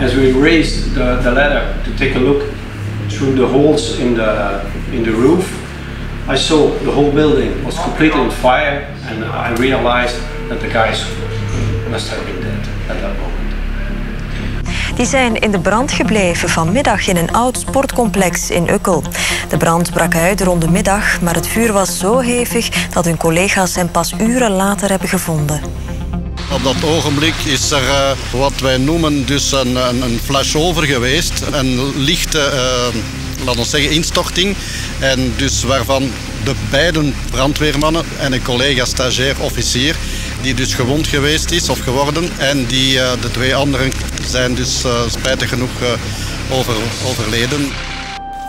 as we raised the ladder to take a look through the holes in the roof, I saw the whole building was completely on fire, and I realized that the guys must have been dead at that moment. Die zijn in de brand gebleven vanmiddag in een oud sportcomplex in Ukkel. De brand brak uit rond de middag, maar het vuur was zo hevig dat hun collega's hem pas uren later hebben gevonden. Op dat ogenblik is er wat wij noemen dus een flashover geweest, een lichte, laten we zeggen, instorting. En dus waarvan de beide brandweermannen en een collega stagiair officier, die dus gewond geweest is of geworden. En de twee anderen zijn dus spijtig genoeg overleden.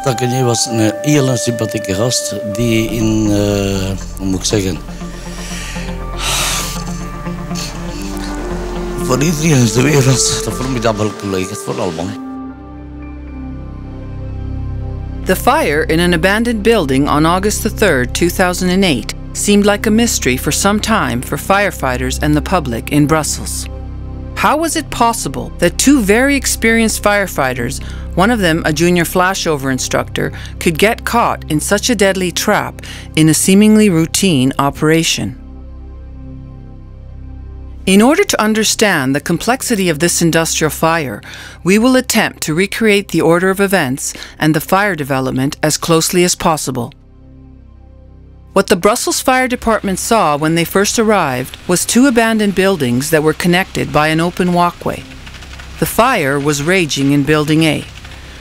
Takkenje was een heel sympathieke gast die in, hoe moet ik zeggen, voor iedereen is de wereld een formidabele collega, voor allemaal. The fire in an abandoned building on August 3rd, 2008 seemed like a mystery for some time for firefighters and the public in Brussels. How was it possible that two very experienced firefighters, one of them a junior flashover instructor, could get caught in such a deadly trap in a seemingly routine operation? In order to understand the complexity of this industrial fire, we will attempt to recreate the order of events and the fire development as closely as possible. What the Brussels Fire Department saw when they first arrived was two abandoned buildings that were connected by an open walkway. The fire was raging in Building A,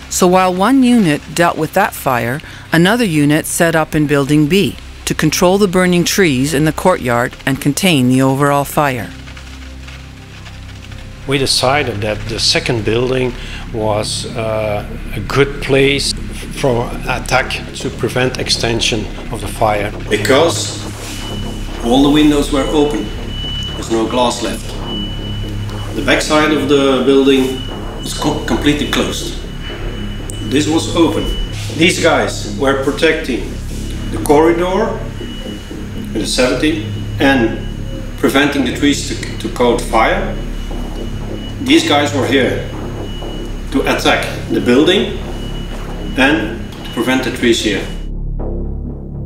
so while one unit dealt with that fire, another unit set up in Building B to control the burning trees in the courtyard and contain the overall fire. We decided that the second building was a good place for attack to prevent extension of the fire. Because all the windows were open, there's no glass left. The back side of the building was completely closed. This was open. These guys were protecting the corridor in the 70 and preventing the trees to cause fire. These guys were here to attack the building and to prevent the trees here.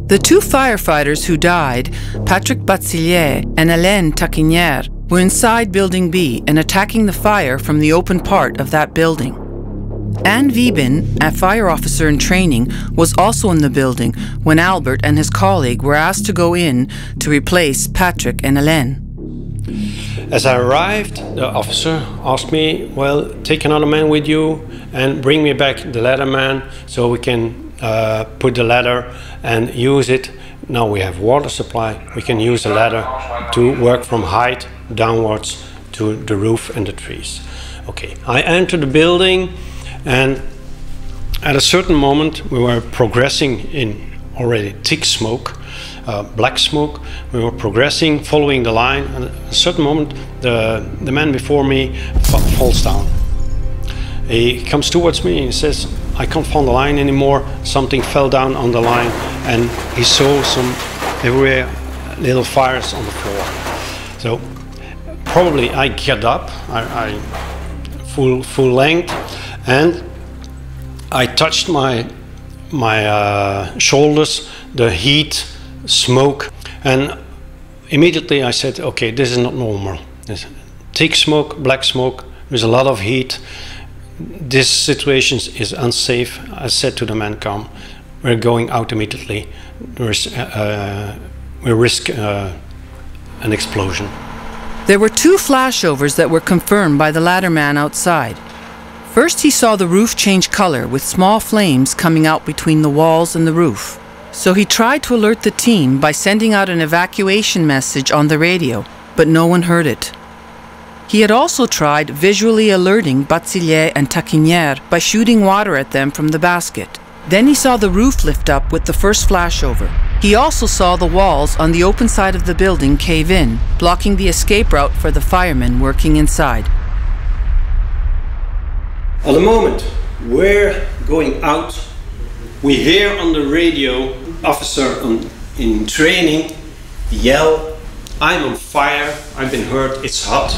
The two firefighters who died, Patrick Batzilier and Hélène Taquinière, were inside Building B and attacking the fire from the open part of that building. Anne Wieben, a fire officer in training, was also in the building when Albert and his colleague were asked to go in to replace Patrick and Hélène. As I arrived, the officer asked me, well, take another man with you and bring me back the ladder man so we can put the ladder and use it. Now we have water supply, we can use the ladder to work from height downwards to the roof and the trees. Okay, I entered the building, and at a certain moment we were progressing in already thick smoke. Black smoke. We were progressing, following the line, and at a certain moment the man before me falls down. He comes towards me and he says, I can't find the line anymore, something fell down on the line, and he saw there were little fires on the floor. So probably I get up, I full length, and I touched my shoulders, the heat, smoke, and immediately I said, okay, this is not normal. There's thick smoke, black smoke, there's a lot of heat. This situation is unsafe. I said to the man, come, we're going out immediately. We risk an explosion. There were two flashovers that were confirmed by the ladder man outside. First, he saw the roof change color with small flames coming out between the walls and the roof. So he tried to alert the team by sending out an evacuation message on the radio, but no one heard it. He had also tried visually alerting Batzilier and Taquinière by shooting water at them from the basket. Then he saw the roof lift up with the first flashover. He also saw the walls on the open side of the building cave in, blocking the escape route for the firemen working inside. At the moment we're going out, we hear on the radio officer in training yell, I'm on fire, I've been hurt, it's hot.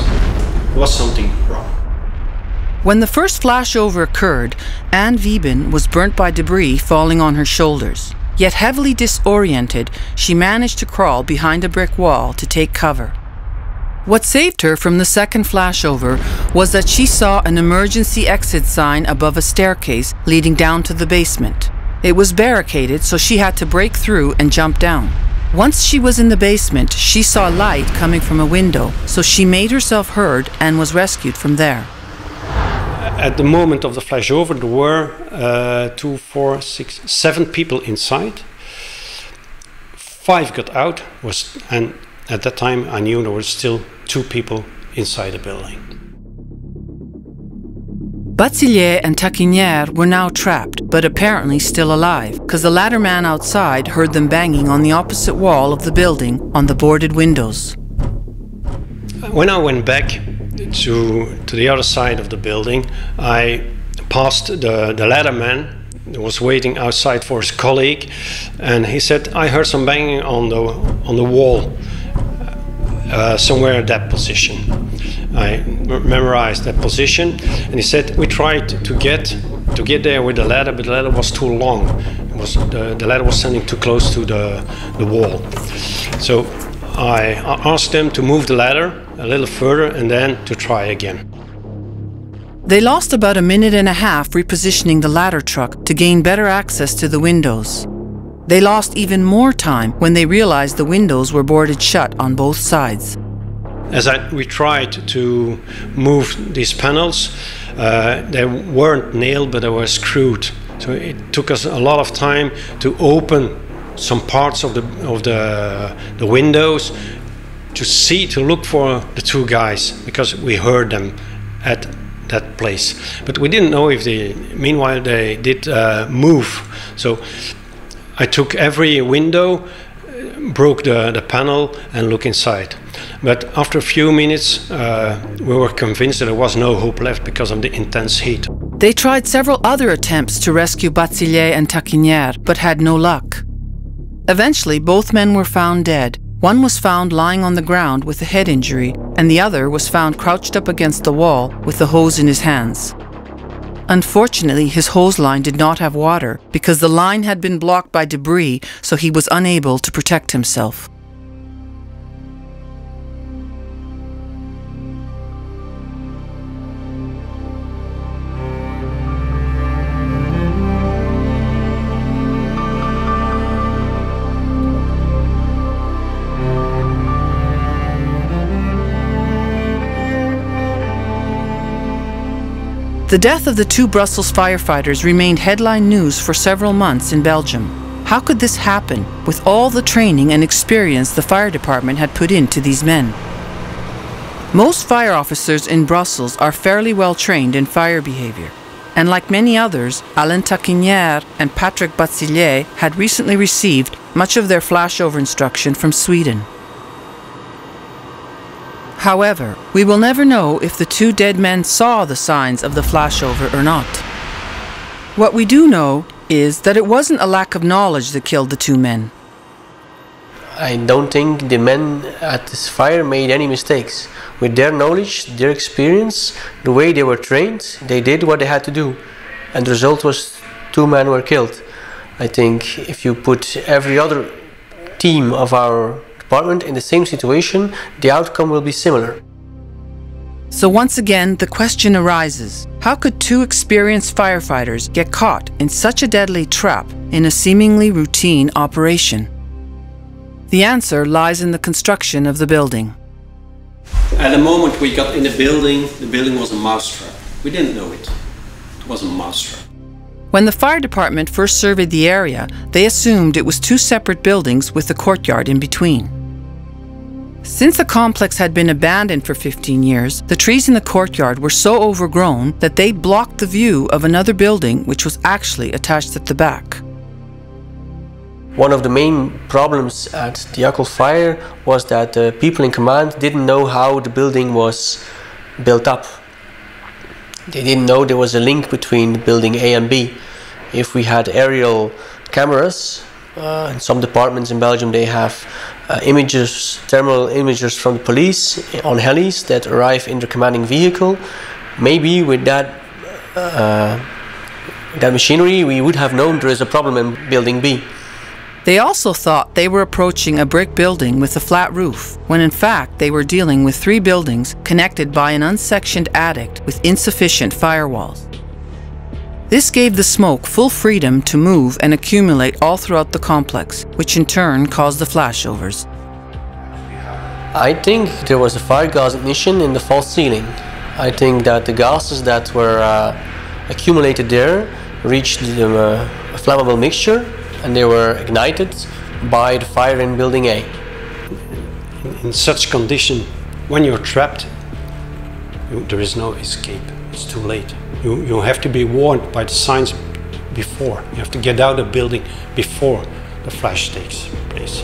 There was something wrong. When the first flashover occurred, Anne Wieben was burnt by debris falling on her shoulders. Yet heavily disoriented, she managed to crawl behind a brick wall to take cover. What saved her from the second flashover was that she saw an emergency exit sign above a staircase leading down to the basement. It was barricaded, so she had to break through and jump down. Once she was in the basement, she saw light coming from a window, so she made herself heard and was rescued from there. At the moment of the flashover, there were 2, 4, 6, 7 people inside. 5 got out, and at that time I knew there were still 2 people inside the building. Batzillier and Taquinière were now trapped, but apparently still alive, because the latter man outside heard them banging on the opposite wall of the building on the boarded windows. When I went back to the other side of the building, I passed the ladder man who was waiting outside for his colleague, and he said, "I heard some banging on the wall, somewhere at that position." I memorized that position, and he said, "We tried to get there with the ladder, but the ladder was too long. The ladder was standing too close to the wall." So I asked them to move the ladder a little further and then to try again. They lost about a minute and a half repositioning the ladder truck to gain better access to the windows. They lost even more time when they realized the windows were boarded shut on both sides. As we tried to move these panels, they weren't nailed, but they were screwed. So it took us a lot of time to open some parts of the windows to look for the 2 guys, because we heard them at that place. But we didn't know if meanwhile they did move. So I took every window, broke the panel and looked inside. But after a few minutes, we were convinced that there was no hope left because of the intense heat. They tried several other attempts to rescue Batzillier and Taquinière, but had no luck. Eventually, both men were found dead. One was found lying on the ground with a head injury, and the other was found crouched up against the wall with the hose in his hands. Unfortunately, his hose line did not have water because the line had been blocked by debris, so he was unable to protect himself. The death of the 2 Brussels firefighters remained headline news for several months in Belgium. How could this happen with all the training and experience the fire department had put into these men? Most fire officers in Brussels are fairly well trained in fire behavior. And like many others, Alain Taquinière and Patrick Batzillier had recently received much of their flashover instruction from Sweden. However, we will never know if the 2 dead men saw the signs of the flashover or not. What we do know is that it wasn't a lack of knowledge that killed the 2 men. I don't think the men at this fire made any mistakes. With their knowledge, their experience, the way they were trained, they did what they had to do. And the result was 2 men were killed. I think if you put every other team of our department in the same situation, the outcome will be similar. So once again, the question arises, how could 2 experienced firefighters get caught in such a deadly trap in a seemingly routine operation? The answer lies in the construction of the building. At the moment we got in the building was a mousetrap. We didn't know it. It was a mousetrap. When the fire department first surveyed the area, they assumed it was 2 separate buildings with a courtyard in between. Since the complex had been abandoned for 15 years, the trees in the courtyard were so overgrown that they blocked the view of another building which was actually attached at the back. One of the main problems at the Ukkel fire was that the people in command didn't know how the building was built up. They didn't know there was a link between building A and B. If we had aerial cameras, in some departments in Belgium they have thermal images from the police on helis that arrive in the commanding vehicle. maybe with that machinery we would have known there is a problem in building B. They also thought they were approaching a brick building with a flat roof, when in fact they were dealing with 3 buildings connected by an unsectioned attic with insufficient firewalls. This gave the smoke full freedom to move and accumulate all throughout the complex, which in turn caused the flashovers. I think there was a fire gas ignition in the false ceiling. I think that the gases that were accumulated there reached a flammable mixture, and they were ignited by the fire in building A. In such condition, when you're trapped, there is no escape. It's too late. You have to be warned by the signs before. You have to get out of the building before the flash takes place.